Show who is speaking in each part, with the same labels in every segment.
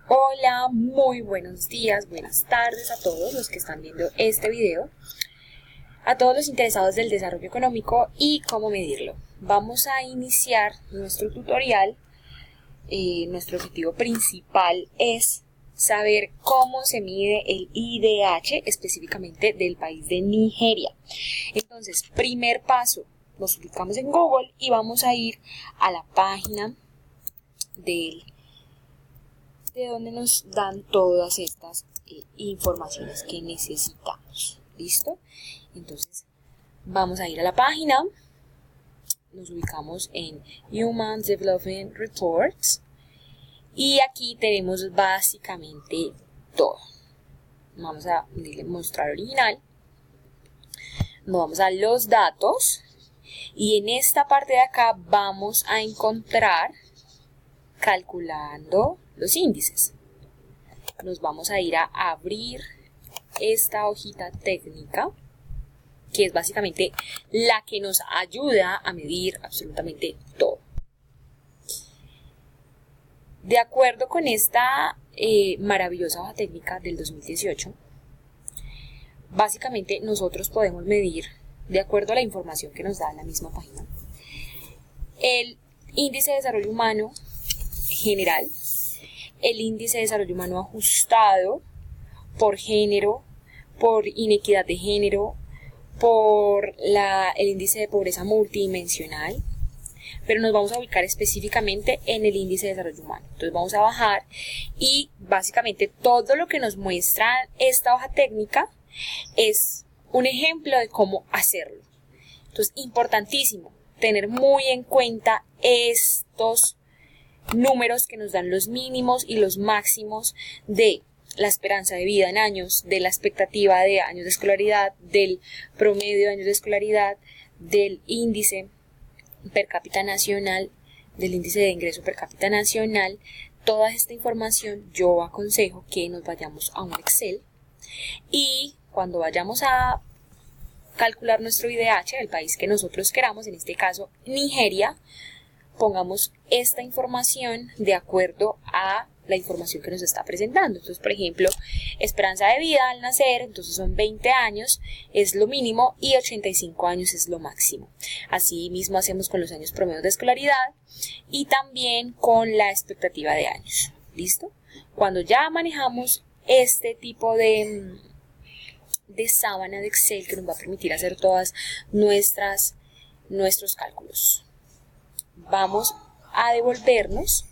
Speaker 1: Hola, muy buenos días, buenas tardes a todos los que están viendo este video, a todos los interesados del desarrollo económico y cómo medirlo. Vamos a iniciar nuestro tutorial. Nuestro objetivo principal es saber cómo se mide el IDH específicamente del país de Nigeria. Entonces, primer paso, nos ubicamos en Google y vamos a ir a la página de donde nos dan todas estas informaciones que necesitamos. ¿Listo? Entonces, vamos a ir a la página. Nos ubicamos en Human Development Reports y aquí tenemos básicamente todo. Vamos a mostrar original. Nos vamos a los datos y en esta parte de acá vamos a encontrar calculando los índices. Nos vamos a ir a abrir esta hojita técnica, que es básicamente la que nos ayuda a medir absolutamente todo. De acuerdo con esta maravillosa hoja técnica del 2018, básicamente nosotros podemos medir, de acuerdo a la información que nos da la misma página, el índice de desarrollo humano general, el índice de desarrollo humano ajustado por género, por inequidad de género, por el índice de pobreza multidimensional, pero nos vamos a ubicar específicamente en el índice de desarrollo humano. Entonces vamos a bajar y básicamente todo lo que nos muestra esta hoja técnica es un ejemplo de cómo hacerlo. Entonces, importantísimo tener muy en cuenta estos números que nos dan los mínimos y los máximos de la esperanza de vida en años, de la expectativa de años de escolaridad, del promedio de años de escolaridad, del índice per cápita nacional, del índice de ingreso per cápita nacional. Toda esta información yo aconsejo que nos vayamos a un Excel y cuando vayamos a calcular nuestro IDH del país que nosotros queramos, en este caso Nigeria, pongamos esta información de acuerdo a la información que nos está presentando. Entonces, por ejemplo, esperanza de vida al nacer, entonces son 20 años, es lo mínimo, y 85 años es lo máximo. Así mismo hacemos con los años promedios de escolaridad y también con la expectativa de años. ¿Listo? Cuando ya manejamos este tipo de sábana de Excel que nos va a permitir hacer todas nuestros cálculos, vamos a devolvernos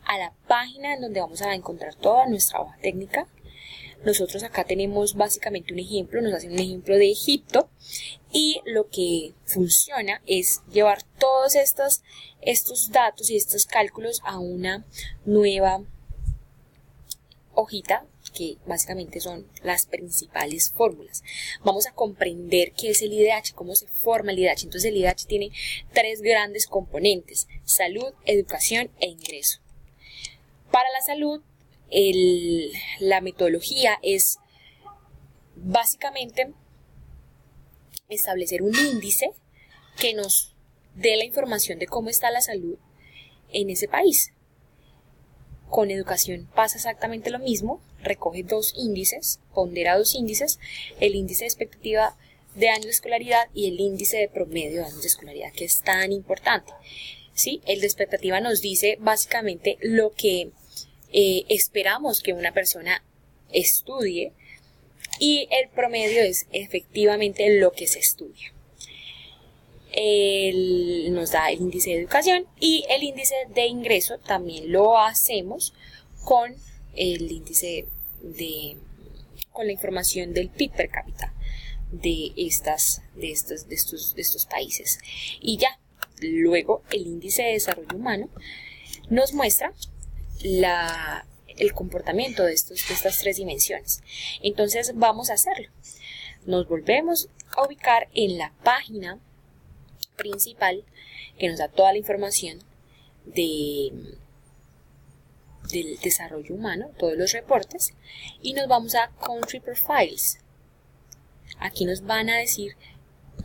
Speaker 1: a la página en donde vamos a encontrar toda nuestra hoja técnica. Nosotros acá tenemos básicamente un ejemplo, nos hacen un ejemplo de Egipto y lo que funciona es llevar todos estos datos y estos cálculos a una nueva hojita que básicamente son las principales fórmulas. Vamos a comprender qué es el IDH, cómo se forma el IDH. Entonces el IDH tiene tres grandes componentes: salud, educación e ingreso. Para la salud, la metodología es básicamente establecer un índice que nos dé la información de cómo está la salud en ese país. Con educación pasa exactamente lo mismo, recoge dos índices, pondera dos índices, el índice de expectativa de años de escolaridad y el índice de promedio de años de escolaridad, que es tan importante. ¿Sí? El de expectativa nos dice básicamente lo que esperamos que una persona estudie y el promedio es efectivamente lo que se estudia. Nos da el índice de educación y el índice de ingreso también lo hacemos con el índice con la información del PIB per cápita de estos países. Y ya, luego el índice de desarrollo humano nos muestra el comportamiento de estas tres dimensiones. Entonces vamos a hacerlo. Nos volvemos a ubicar en la página principal que nos da toda la información del desarrollo humano, todos los reportes, y nos vamos a Country Profiles. Aquí nos van a decir,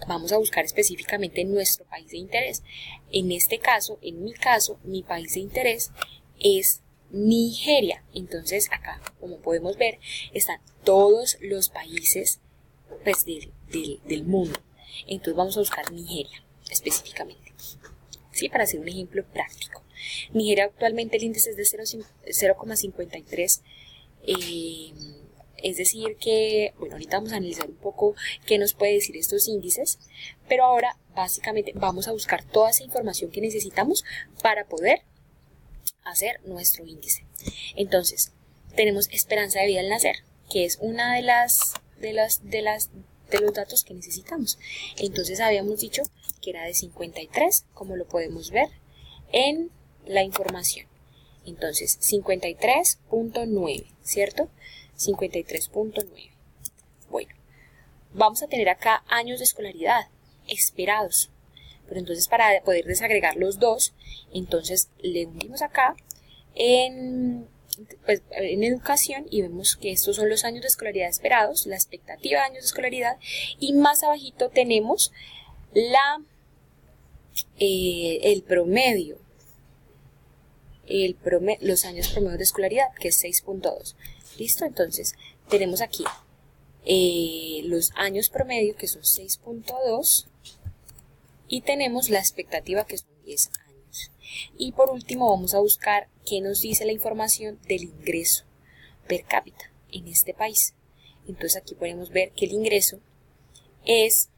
Speaker 1: vamos a buscar específicamente nuestro país de interés. En este caso, en mi caso, mi país de interés es Nigeria. Entonces acá, como podemos ver, están todos los países pues, del mundo. Entonces vamos a buscar Nigeria específicamente, ¿sí? Para hacer un ejemplo práctico. Nigeria actualmente el índice es de 0,53. Es decir que, bueno, ahorita vamos a analizar un poco qué nos puede decir estos índices, pero ahora básicamente vamos a buscar toda esa información que necesitamos para poder hacer nuestro índice. Entonces, tenemos esperanza de vida al nacer, que es una de los datos que necesitamos. Entonces habíamos dicho que era de 53, como lo podemos ver en la información. Entonces, 53.9, ¿cierto? 53.9. Bueno, vamos a tener acá años de escolaridad esperados. Pero entonces para poder desagregar los dos, entonces le unimos acá en educación y vemos que estos son los años de escolaridad esperados, la expectativa de años de escolaridad, y más abajito tenemos el promedio. Los años promedio de escolaridad, que es 6.2. ¿Listo? Entonces, tenemos aquí los años promedio, que son 6.2, y tenemos la expectativa, que son 10 años. Y por último, vamos a buscar qué nos dice la información del ingreso per cápita en este país. Entonces, aquí podemos ver que el ingreso es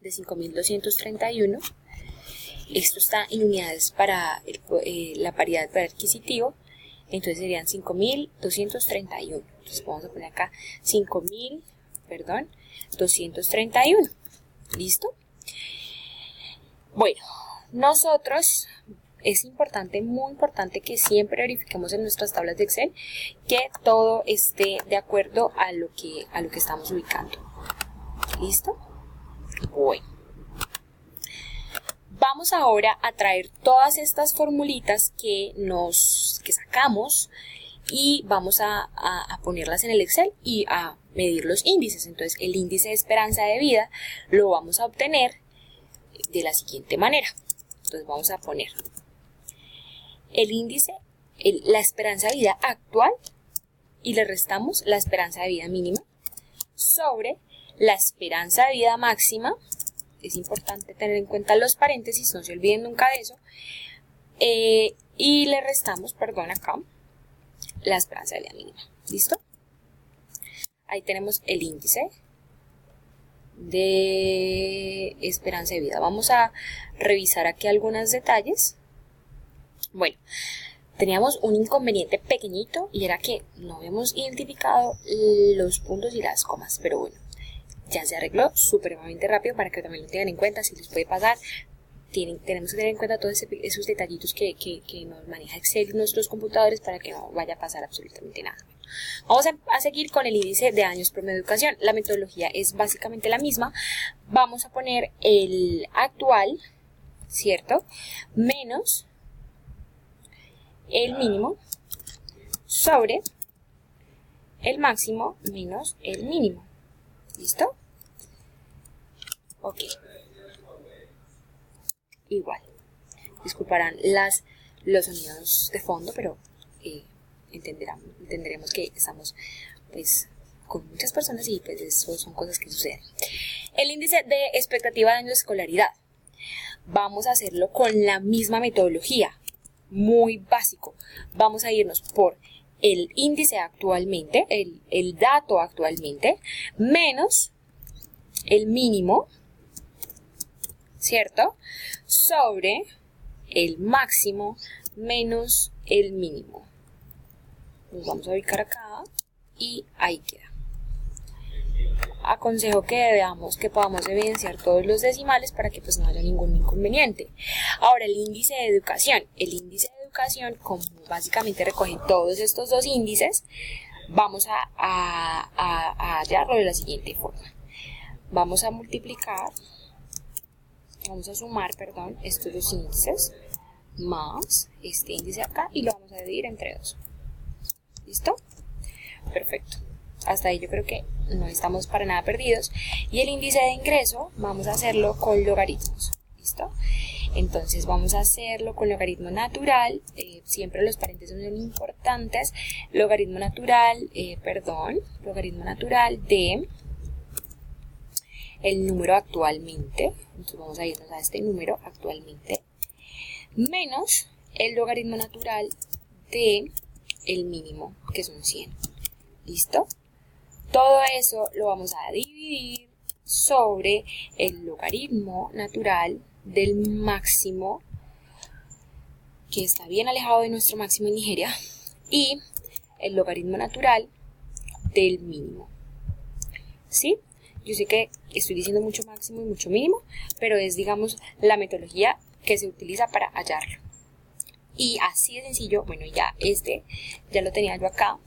Speaker 1: de 5.231. Esto está en unidades para la paridad de poder adquisitivo. Entonces serían 5.231. Entonces vamos a poner acá 5.231. ¿Listo? Bueno, nosotros es importante, muy importante que siempre verifiquemos en nuestras tablas de Excel que todo esté de acuerdo a lo que estamos ubicando. ¿Listo? Bueno. Vamos ahora a traer todas estas formulitas que sacamos y vamos a ponerlas en el Excel y a medir los índices. Entonces, el índice de esperanza de vida lo vamos a obtener de la siguiente manera. Entonces, vamos a poner el índice, la esperanza de vida actual y le restamos la esperanza de vida mínima sobre la esperanza de vida máxima. Es importante tener en cuenta los paréntesis, no se olviden nunca de eso. Y le restamos, acá, la esperanza de vida mínima. ¿Listo? Ahí tenemos el índice de esperanza de vida. Vamos a revisar aquí algunos detalles. Bueno, teníamos un inconveniente pequeñito y era que no habíamos identificado los puntos y las comas, pero bueno. Ya se arregló supremamente rápido para que también lo tengan en cuenta. Si les puede pasar, tenemos que tener en cuenta todos esos detallitos que nos maneja Excel en nuestros computadores para que no vaya a pasar absolutamente nada. Vamos a seguir con el índice de años promedio de educación. La metodología es básicamente la misma. Vamos a poner el actual, ¿cierto? Menos el mínimo sobre el máximo menos el mínimo. ¿Listo? Ok. Igual. Disculparán los sonidos de fondo, pero entenderemos que estamos pues con muchas personas y pues eso son cosas que suceden. El índice de expectativa de año de escolaridad. Vamos a hacerlo con la misma metodología. Muy básico. Vamos a irnos por el índice actualmente, el dato actualmente, menos el mínimo, ¿cierto? Sobre el máximo menos el mínimo. Nos vamos a ubicar acá y ahí queda. Aconsejo que veamos que podamos evidenciar todos los decimales para que pues no haya ningún inconveniente. Ahora, el índice de educación. El índice de educación, como básicamente recoge todos estos dos índices, vamos a hallarlo de la siguiente forma. Vamos a sumar, estos dos índices más este índice acá y lo vamos a dividir entre 2. ¿Listo? Perfecto. Hasta ahí yo creo que no estamos para nada perdidos. Y el índice de ingreso vamos a hacerlo con logaritmos. ¿Listo? Entonces vamos a hacerlo con logaritmo natural, siempre los paréntesis son importantes, logaritmo natural de el número actualmente, entonces vamos a irnos a este número actualmente, menos el logaritmo natural de el mínimo, que son 100. ¿Listo? Todo eso lo vamos a dividir sobre el logaritmo natural del máximo, que está bien alejado de nuestro máximo en Nigeria, y el logaritmo natural del mínimo. ¿Sí? Yo sé que estoy diciendo mucho máximo y mucho mínimo, pero es, digamos, la metodología que se utiliza para hallarlo. Y así de sencillo, bueno, ya lo tenía yo acá,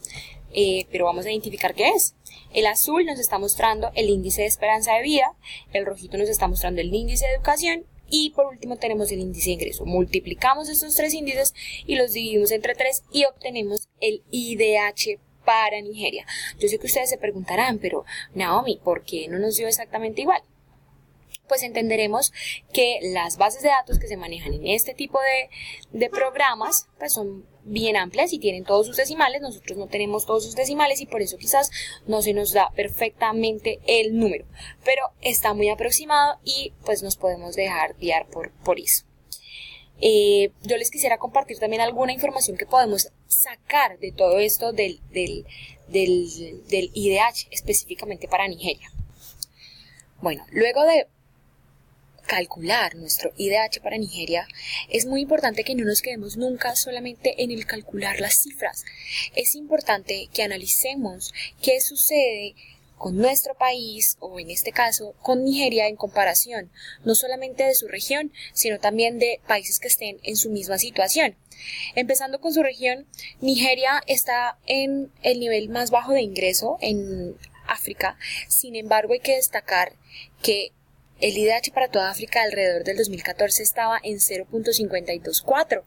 Speaker 1: pero vamos a identificar qué es. El azul nos está mostrando el índice de esperanza de vida, el rojito nos está mostrando el índice de educación y por último tenemos el índice de ingreso. Multiplicamos estos tres índices y los dividimos entre 3 y obtenemos el IDH para Nigeria. Yo sé que ustedes se preguntarán, pero Naomi, ¿por qué no nos dio exactamente igual? Pues entenderemos que las bases de datos que se manejan en este tipo de programas pues son bien amplias y tienen todos sus decimales. Nosotros no tenemos todos sus decimales y por eso quizás no se nos da perfectamente el número, pero está muy aproximado y pues nos podemos dejar guiar por eso. Yo les quisiera compartir también alguna información que podemos sacar de todo esto del IDH específicamente para Nigeria. Bueno, luego de calcular nuestro IDH para Nigeria, es muy importante que no nos quedemos nunca solamente en el calcular las cifras. Es importante que analicemos qué sucede con nuestro país, o en este caso con Nigeria en comparación, no solamente de su región, sino también de países que estén en su misma situación. Empezando con su región, Nigeria está en el nivel más bajo de ingreso en África. Sin embargo, hay que destacar que el IDH para toda África alrededor del 2014 estaba en 0.524.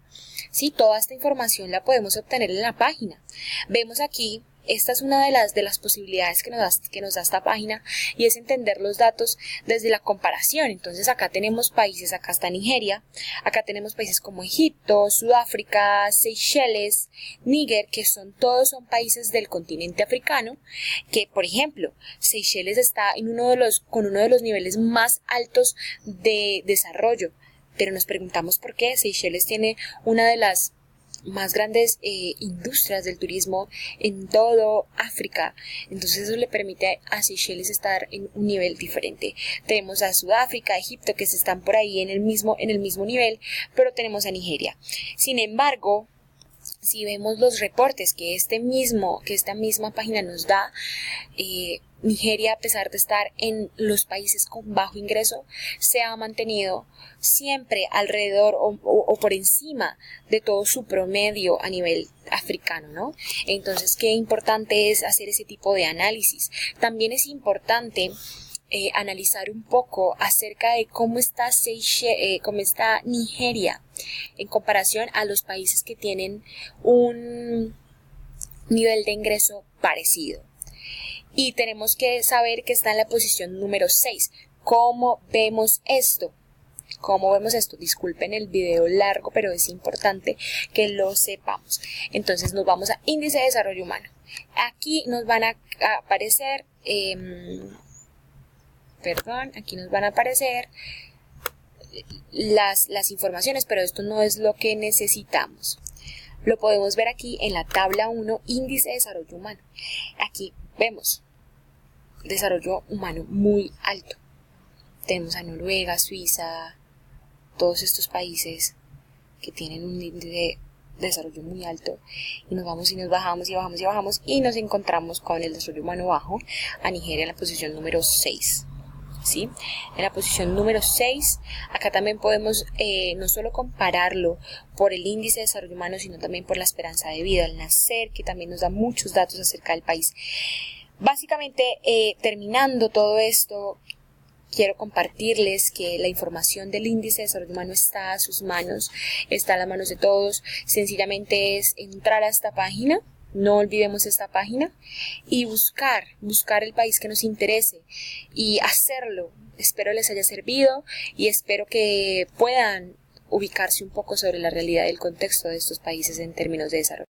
Speaker 1: Sí, toda esta información la podemos obtener en la página. Vemos aquí, esta es una de las posibilidades que nos da esta página, y es entender los datos desde la comparación. Entonces acá tenemos países, acá está Nigeria, acá tenemos países como Egipto, Sudáfrica, Seychelles, Níger, que todos son países del continente africano, que por ejemplo, Seychelles está con uno de los niveles más altos de desarrollo, pero nos preguntamos por qué. Seychelles tiene una de las más grandes industrias del turismo en todo África, entonces eso le permite a Seychelles estar en un nivel diferente. Tenemos a Sudáfrica, Egipto, que están por ahí en el mismo nivel, pero tenemos a Nigeria. Sin embargo, si vemos los reportes que esta misma página nos da, Nigeria, a pesar de estar en los países con bajo ingreso, se ha mantenido siempre alrededor o por encima de todo su promedio a nivel africano, ¿no? Entonces, qué importante es hacer ese tipo de análisis. También es importante analizar un poco acerca de cómo está Nigeria en comparación a los países que tienen un nivel de ingreso parecido. Y tenemos que saber que está en la posición número 6. ¿Cómo vemos esto? Disculpen el video largo, pero es importante que lo sepamos. Entonces nos vamos a Índice de Desarrollo Humano. Aquí nos van a aparecer las informaciones, pero esto no es lo que necesitamos. Lo podemos ver aquí en la tabla 1, Índice de Desarrollo Humano. Aquí vemos desarrollo humano muy alto. Tenemos a Noruega, Suiza, todos estos países que tienen un índice de desarrollo muy alto, y nos vamos y nos bajamos y bajamos y bajamos y nos encontramos con el desarrollo humano bajo, a Nigeria en la posición número 6. ¿Sí? En la posición número 6, acá también podemos no solo compararlo por el índice de desarrollo humano, sino también por la esperanza de vida al nacer, que también nos da muchos datos acerca del país. Básicamente, terminando todo esto, quiero compartirles que la información del índice de desarrollo humano está a sus manos, está a las manos de todos. Sencillamente es entrar a esta página, no olvidemos esta página, y buscar el país que nos interese y hacerlo. Espero les haya servido y espero que puedan ubicarse un poco sobre la realidad del contexto de estos países en términos de desarrollo.